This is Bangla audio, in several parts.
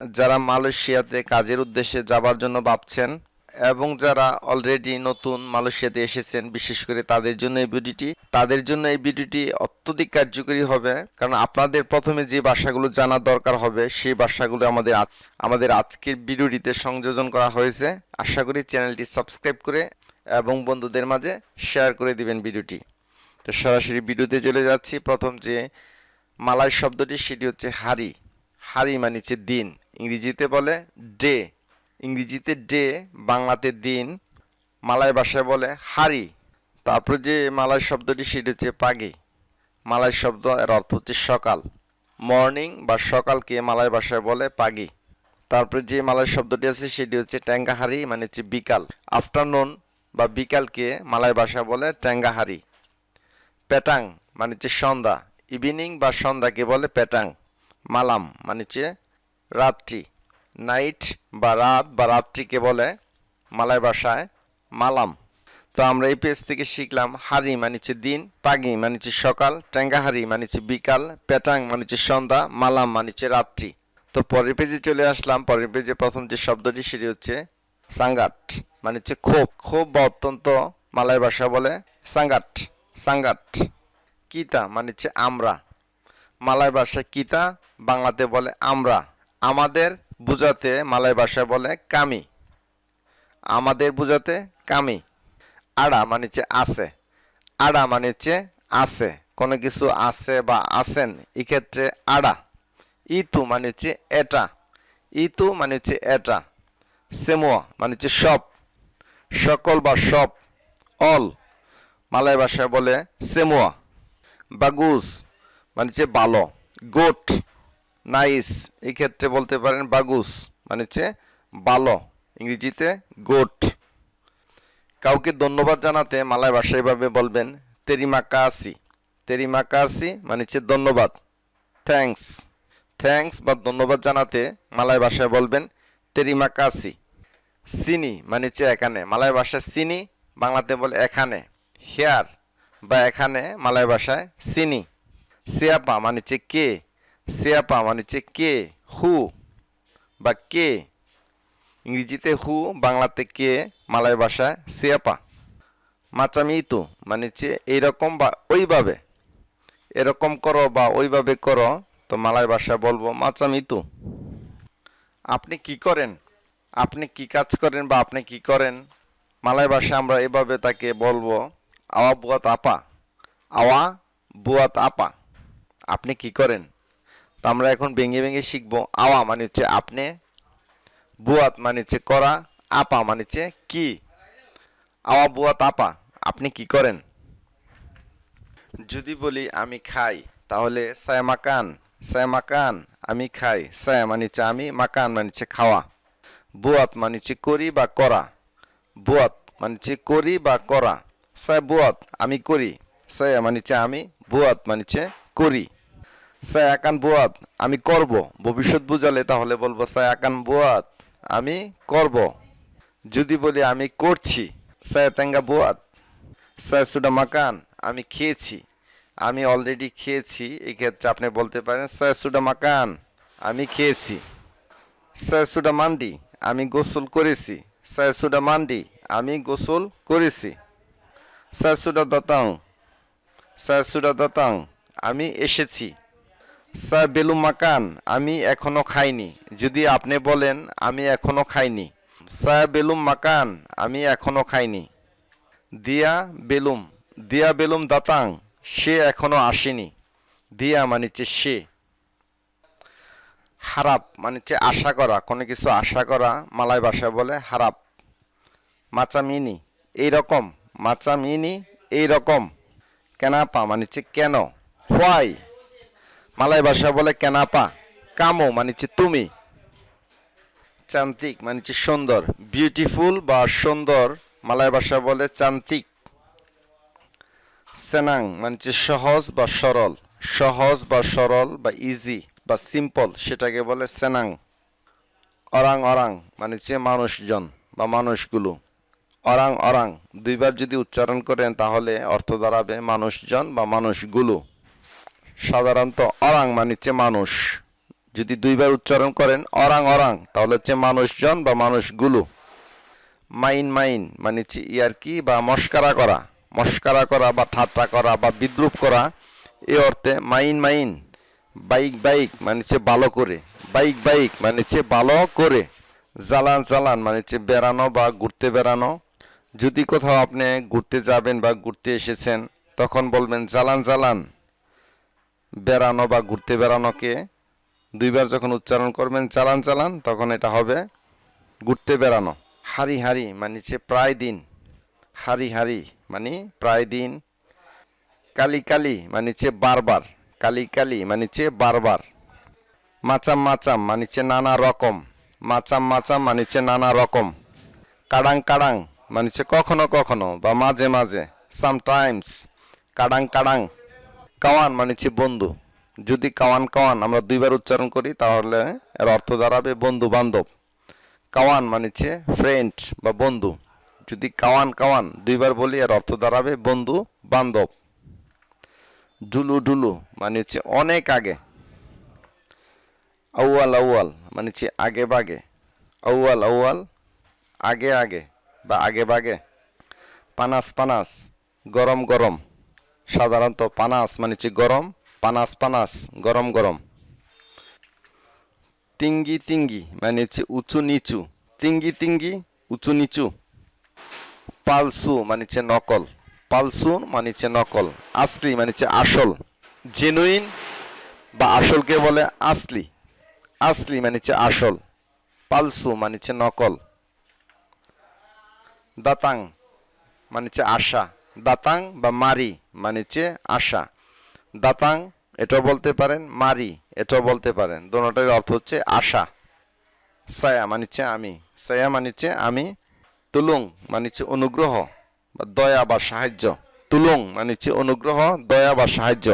যারা মালয়েশিয়াতে কাজের উদ্দেশ্যে যাবার জন্য ভাবছেন এবং যারা অলরেডি নতুন মালয়েশিয়াতে এসেছেন, বিশেষ করে তাদের জন্য এই ভিডিওটি অত্যধিক কার্যকরী হবে। কারণ আপনাদের প্রথমে যে ভাষাগুলো জানার দরকার হবে সেই ভাষাগুলো আমাদের আজকের ভিডিওটিতে সংযোজন করা হয়েছে। আশা করি চ্যানেলটি সাবস্ক্রাইব করে এবং বন্ধুদের মাঝে শেয়ার করে দিবেন ভিডিওটি। তো সরাসরি ভিডিওতে চলে যাচ্ছি। প্রথম যে মালয় শব্দটি সেটি হচ্ছে হারি। হারি মানে হচ্ছে দিন, ইংরেজিতে বলে ডে। ইংরেজিতে ডে, বাংলাতে দিন, মালয় ভাষায় বলে হারি। তারপর যে মালয় শব্দটি সেটি হচ্ছে পাগি। মালয় শব্দ এর অর্থ হচ্ছে সকাল, মর্নিং বা সকালকে মালয় ভাষায় বলে পাগি। তারপরে যে মালয় শব্দটি আছে সেটি হচ্ছে ট্যাঙ্গাহারি, মানে হচ্ছে বিকাল। আফটারনুন বা বিকালকে মালয় ভাষায় বলে ট্যাঙ্গাহারি। পেটাং মানে হচ্ছে সন্ধ্যা, ইভিনিং বা সন্ধ্যাকে বলে পেটাং। মালাম মানে হচ্ছে রাত্রি, নাইট বা রাত বা রাত্রিকে বলে মালয় ভাষায় মালাম। তো আমরা এই পেজ থেকে শিখলাম হারি মানে হচ্ছে দিন, পাগি মানে হচ্ছে সকাল, ট্যাঙ্গাহারি মানে হচ্ছে বিকাল, পেটাং মানে হচ্ছে সন্ধ্যা, মালাম মানে হচ্ছে রাত্রি। তো পরের পেজে চলে আসলাম। পরের পেজে প্রথম যে শব্দটি সেটি হচ্ছে সাঙ্গাট, মানে হচ্ছে ক্ষোভ। ক্ষোভ বা অত্যন্ত মালয় ভাষা বলে সাঙ্গাট, সাঙ্গাট। কিতা মানে হচ্ছে আমরা, মালয় ভাষায় কিতা, বাংলাতে বলে আমরা। আমাদের বুঝাতে মালয় ভাষায় বলে কামি, আমাদের বুঝাতে কামি। আড়া মানে হচ্ছে আছে, আড়া মানে হচ্ছে আছে, কোনো কিছু আছে বা আছেন, এক্ষেত্রে আড়া। ইতু মানে হচ্ছে এটা, ইতু মানে হচ্ছে এটা। সেমুয়া মানে হচ্ছে সব, সকল বা সব, অল, মালয় ভাষায় বলে সেমুয়া। বাগুস মানে হচ্ছে ভালো, গোট, নাইস, এই ক্ষেত্রে বলতে পারেন বাগুস মানে হচ্ছে ভালো, ইংরেজিতে গোট। কাউকে ধন্যবাদ জানাতে মালয় ভাষায় এভাবে বলবেন তেরিমা কাসি। তেরিমা কাসি মানে হচ্ছে ধন্যবাদ, থ্যাঙ্কস। থ্যাঙ্কস বা ধন্যবাদ জানাতে মালয় ভাষায় বলবেন তেরিমা কাসি। সিনি মানে হচ্ছে এখানে, মালয় ভাষায় সিনি, বাংলাতে বলে এখানে। হেয়ার বা এখানে, মালয় ভাষায় সিনি। সিয়াপা মানে হচ্ছে কে, সিয়াপা মানে হচ্ছে কে, হু বা কে, ইংরেজিতে হু, বাংলাতে কে, মালয় ভাষায় সিয়াপা। মাচামিতু মানে হচ্ছে এইরকম বা ওইভাবে, এরকম করো বা ওইভাবে করো, তো মালয় ভাষায় বলবো মাচামিতু। আপনি কি করেন, আপনি কি কাজ করেন বা আপনি কি করেন, মালয় ভাষায় আমরা এভাবে তাকে বলবো আওয়া বুয়াত আপা, আওয়া বুয়াত আপা, আপনি কি করেন। তো আমরা এখন ভেঙে ভেঙে শিখবো। আওয়া মানে হচ্ছে আপনি, বুয়াত মানে হচ্ছে করা, আপা মানে হচ্ছে কি। আওয়া বুয়াত আপা, আপনি কি করেন। যদি বলি আমি খাই, তাহলে সায় মাকান, সায় মাকান আমি খাই। সায় মানে হচ্ছে আমি, মাকান মানে হচ্ছে খাওয়া। বুয়াত মানে হচ্ছে করি বা করা, বুয়াত মানে হচ্ছে করি বা করা। সায় বুয়াত আমি করি, সায় মানে হচ্ছে আমি, বুয়াত মানে হচ্ছে করি। সায় আকান বুয়াত আমি করব, ভবিষ্যৎ বুঝালে তাহলে বলবো সায় আকান বুয়াত আমি করব। যদি বলি আমি করছি, সায় তেঙ্গা বুয়াত। সায় সুডা মাকান আমি খেয়েছি, আমি অলরেডি খেয়েছি, এই ক্ষেত্রে আপনি বলতে পারেন সায় সুডা মাকান আমি খেয়েছি। সায় সুডা মান্ডি আমি গোসল করেছি, সায় সুডা মান্ডি আমি গোসল করেছি। সায় সুডা দাতাং, সায় সুডা দাতাং আমি এসেছি। সায় বেলুম মাকান আমি এখনো খাইনি, যদি আপনি বলেন আমি এখনো খাইনি, সায় বেলুম মাকান আমি এখনো খাইনি। দিয়া বেলুম, দিয়া বেলুম দাতাং সে এখনো আসেনি, দিয়া মানে হচ্ছে সে। হারাপ মানে হচ্ছে আশা করা, কোনো কিছু আশা করা, মালয় ভাষায় বলে হারাপ। মাচামিনি এইরকম, মাচামিনি এইরকম। কেনাপা মানে হচ্ছে কেন, হোয়াই, মালয় ভাষা বলে কেনাপা। কামো মানে হচ্ছে তুমি। চান্তিক মানে হচ্ছে সুন্দর, বিউটিফুল বা সুন্দর, মালয় ভাষা বলে চান্তিক। সেনাং মানে হচ্ছে সহজ বা সরল, সহজ বা সরল বা ইজি বা সিম্পল, সেটাকে বলে সেনাং। অরাং অরাং মানে হচ্ছে মানুষজন বা মানুষগুলো। অরাং অরাং দুইবার যদি উচ্চারণ করেন তাহলে অর্থ দাঁড়াবে মানুষজন বা মানুষগুলো। সাধারণত অরাং মানে হচ্ছে মানুষ, যদি দুইবার উচ্চারণ করেন অরাং অরাং তাহলে হচ্ছে মানুষজন বা মানুষগুলো। মাইন মাইন মানে হচ্ছে ইয়ার্কি বা মস্কারা করা বা ঠাট্টা করা বা বিদ্রুপ করা, এই অর্থে মাইন মাইন। বাইক বাইক মানে হচ্ছে ভালো করে, বাইক বাইক মানে হচ্ছে ভালো করে। জালান জালান মানে হচ্ছে বেড়ানো বা ঘুরতে বেড়ানো। যদি কোথাও আপনি ঘুরতে যাবেন বা ঘুরতে এসেছেন তখন বলবেন জালান জালান। বেড়ানো বা ঘুরতে বেড়ানোকে দুইবার যখন উচ্চারণ করবেন চালান চালান তখন এটা হবে ঘুরতে বেড়ানো। হারি হারি মানে হচ্ছে প্রায় দিন, হারি হারি মানে প্রায় দিন। কালি কালি মানে হচ্ছে বারবার, কালি কালি মানে হচ্ছে বারবার। মাচাম মাচাম মানে হচ্ছে নানা রকম, মাচাম মাচাম মানে হচ্ছে নানা রকম। কাডাং কাডাং মানে হচ্ছে কখনো কখনো বা মাঝে মাঝে, সামটাইমস। কাডাং কাডাং। কাওয়ান মানে হচ্ছে বন্ধু। যদি কাওয়ান কাওয়ান আমরা দুইবার উচ্চারণ করি তাহলে এর অর্থ দাঁড়াবে বন্ধু বান্ধব। কাওয়ান মানে হচ্ছে ফ্রেন্ড বা বন্ধু। যদি কাওয়ান কাওয়ান দুইবার বলি এর অর্থ দাঁড়াবে বন্ধু বান্ধব। ডুলু ডুলু মানে হচ্ছে অনেক আগে। আউয়াল আউয়াল মানে হচ্ছে আগে বাগে। আউয়াল আউয়াল আগে আগে বা আগে বাগে। পানাস পানাস গরম গরম। সাধারণত পানাস মানে হচ্ছে গরম, পানাস পানাস গরম গরম। তিঙ্গি তিঙ্গি মানে হচ্ছে উঁচু নিচু, তিঙ্গি তিঙ্গি উঁচু নিচু। পালসু মানে হচ্ছে নকল, পালসু মানে হচ্ছে নকল। আসলি মানে হচ্ছে আসল, জেনুইন বা আসলকে বলে আসলি। আসলি মানে হচ্ছে আসল, পালসু মানে হচ্ছে নকল। দাতাং মানে হচ্ছে আশা, দাতাং বা মারি মানে হচ্ছে আশা। দাতাং এটাও বলতে পারেন, মারি এটাও বলতে পারেন, দোনোটার অর্থ হচ্ছে আশা। সায়া মানে হচ্ছে আমি, সায়া মানে হচ্ছে আমি। তুলুং মানে হচ্ছে অনুগ্রহ বা দয়া বা সাহায্য, তুলুং মানে হচ্ছে অনুগ্রহ দয়া বা সাহায্য।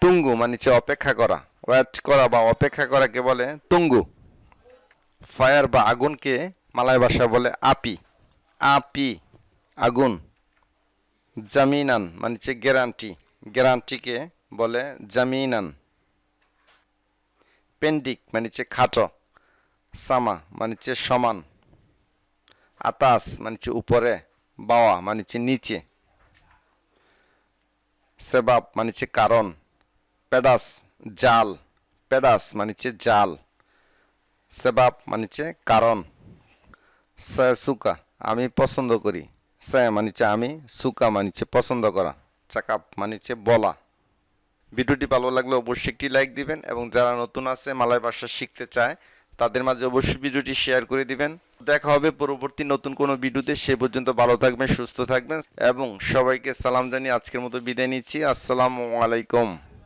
তুঙ্গু মানে হচ্ছে অপেক্ষা করা, ওয়েট করা বা অপেক্ষা করাকে বলে তুঙ্গু। ফায়ার বা আগুনকে মালয় ভাষায় বলে আপি, আপি আগুন। জামিনান মানে হচ্ছে গ্যারান্টি, গ্যারান্টিকে বলে জামিনান। পেন্ডিক মানে হচ্ছে খাটো, সামা মানে হচ্ছে সমান। আতাস মানে হচ্ছে উপরে, বাওয়া মানে হচ্ছে নিচে। সেবাব মানে হচ্ছে কারণ। পেডাস জাল, পেডাস মানে হচ্ছে জাল। সেবাব মানে হচ্ছে কারণ। সুকা আমি পছন্দ করি, সে মানে হচ্ছে আমি, সুকা মানে হচ্ছে পছন্দ করা। চাকাপ মানে হচ্ছে বলা। ভিডিওটি ভালো লাগলে অবশ্যই একটি লাইক দিবেন এবং যারা নতুন আছে মালয় ভাষা শিখতে চায় তাদের মাঝে অবশ্যই ভিডিওটি শেয়ার করে দিবেন। দেখা হবে পরবর্তী নতুন কোনো ভিডিওতে, সে পর্যন্ত ভালো থাকবেন, সুস্থ থাকবেন এবং সবাইকে সালাম জানিয়ে আজকের মতো বিদায় নিচ্ছি। আসসালামু আলাইকুম।